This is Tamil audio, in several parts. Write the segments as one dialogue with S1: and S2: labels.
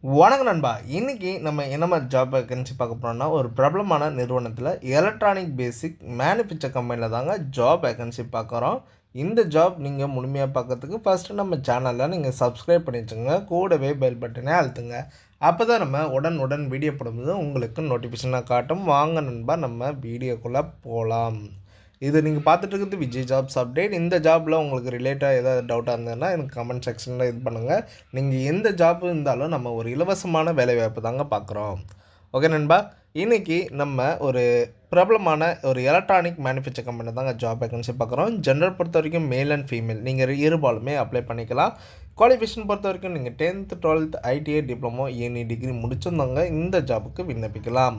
S1: வணக்கம் நண்பா. இன்னைக்கு நம்ம என்ன மாதிரி ஜாப் வேகன்சி பார்க்க போறோம்னா, ஒரு பிரபலமான நிறுவனத்தில எலக்ட்ரானிக் பேசிக் மேனுஃபேக்சர் கம்பெனில தாங்க ஜாப் வேகன்சி பார்க்குறோம். இந்த ஜாப் நீங்க முழுமையா பார்க்கறதுக்கு ஃபர்ஸ்ட்டு நம்ம சேனலை நீங்க சப்ஸ்கிரைப் பண்ணி வச்சுக்கோங்க. கூடவே பெல் பட்டனை அழுத்துங்க. அப்பதான் நம்ம உடனுடன் வீடியோ போடும்போது உங்களுக்கு நோட்டிஃபிகேஷனா காட்டும். வாங்க நண்பா, நம்ம வீடியோக்குள்ள போலாம். இது நீங்கள் பார்த்துட்டு இருக்கிறது விஜய் ஜாப்ஸ் அப்டேட். இந்த ஜாப்பில் உங்களுக்கு ரிலேட்டாக ஏதாவது டவுட்டாக இருந்ததுன்னா எனக்கு கமெண்ட் செக்ஷனில் இது பண்ணுங்கள். நீங்கள் எந்த ஜாப் இருந்தாலும் நம்ம ஒரு இலவசமான வேலைவாய்ப்பு தாங்க பார்க்குறோம். ஓகே நண்பா, இன்றைக்கி நம்ம ஒரு பிரபலமான ஒரு எலக்ட்ரானிக் மேனுஃபேக்சர் கம்பெனி தாங்க ஜாப் வேகன்சி பார்க்குறோம். ஜெண்டர் பொறுத்த வரைக்கும் மேல் அண்ட் ஃபீமேல் நீங்கள் இருபாலுமே அப்ளை பண்ணிக்கலாம். குவாலிஃபிகேஷன் பொறுத்த வரைக்கும் நீங்கள் 10th 12th ITI diploma any degree முடிச்சிருந்தவங்க இந்த ஜாபுக்கு விண்ணப்பிக்கலாம்.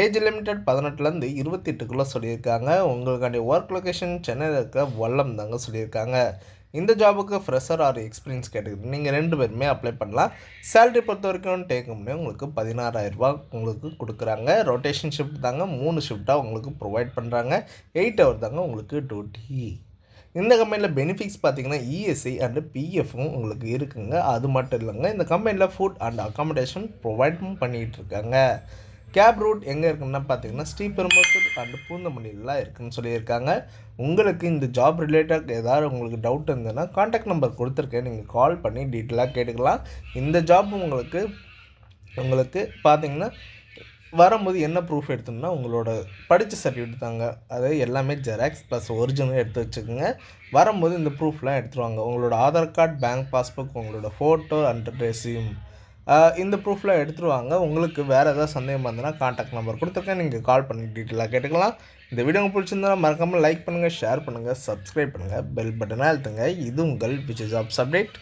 S1: ஏஜ் லிமிட்டட் 18லேருந்து 28க்குள்ளே சொல்லியிருக்காங்க. உங்களுக்காண்டி ஒர்க் லொக்கேஷன் சென்னையில் இருக்க வல்லம் தாங்க சொல்லியிருக்காங்க. இந்த ஜாபுக்கு ஃப்ரெஷர் ஆர் எக்ஸ்பீரியன்ஸ் கேட்டகரி நீங்கள் 2 பேருமே அப்ளை பண்ணலாம். சேலரி பொறுத்த வரைக்கும் டேக் ஹோம்லே உங்களுக்கு 16,000 உங்களுக்கு கொடுக்குறாங்க. ரொட்டேஷன் ஷிஃப்ட் தாங்க 3 ஷிஃப்ட்டாக உங்களுக்கு ப்ரொவைட் பண்ணுறாங்க. 8 ஹவர் தாங்க உங்களுக்கு டியூட்டி. இந்த கம்பெனியில் பெனிஃபிட்ஸ் பார்த்தீங்கன்னா இஎஸ்ஐ அண்டு பிஎஃப்பும் உங்களுக்கு இருக்குங்க. அது மட்டும் இல்லைங்க, இந்த கம்பெனியில் ஃபுட் அண்ட் அக்காமடேஷன் ப்ரொவைடும் பண்ணிகிட்டு இருக்காங்க. கேப் ரூட் எங்கே இருக்குன்னா பார்த்தீங்கன்னா ஸ்ரீபெரும்புதூர் அண்டு பூந்தமல்லிலாம் இருக்குதுன்னு சொல்லியிருக்காங்க. உங்களுக்கு இந்த ஜாப் ரிலேட்டட் ஏதாவது உங்களுக்கு டவுட் இருந்ததுன்னா கான்டாக்ட் நம்பர் கொடுத்துருக்கேன், நீங்கள் கால் பண்ணி டீட்டெயிலாக கேட்டுக்கலாம். இந்த ஜாப் உங்களுக்கு பார்த்தீங்கன்னா வரும்போது என்ன ப்ரூஃப் எடுத்தோம்னா உங்களோட படித்த சர்டிஃபிகேட் தாங்க. அதாவது எல்லாமே ஜெராக்ஸ் ப்ளஸ் ஒரிஜினல் எடுத்து வச்சுக்கோங்க. வரும்போது இந்த ப்ரூஃப்லாம் எடுத்துருவாங்க. உங்களோட ஆதார் கார்டு, பேங்க் பாஸ்புக், உங்களோட ஃபோட்டோ அண்ட் ரெஸ்யூம், இந்த ப்ரூஃப்லாம் எடுத்துருவாங்க. உங்களுக்கு வேறு ஏதாவது சந்தேகம் இருந்ததுன்னா கான்டாக்ட் நம்பர் கொடுத்துருக்கேன், நீங்கள் கால் பண்ணி டீட்டெயிலாக கேட்டுக்கலாம். இந்த வீடியோ உங்களுக்கு பிடிச்சிருந்தா மறக்காமல் லைக் பண்ணுங்கள், ஷேர் பண்ணுங்கள், சப்ஸ்கிரைப் பண்ணுங்கள், பெல் பட்டனை அழுத்துங்க. இது உங்கள் விஜய் ஜாப்ஸ் அப்டேட்.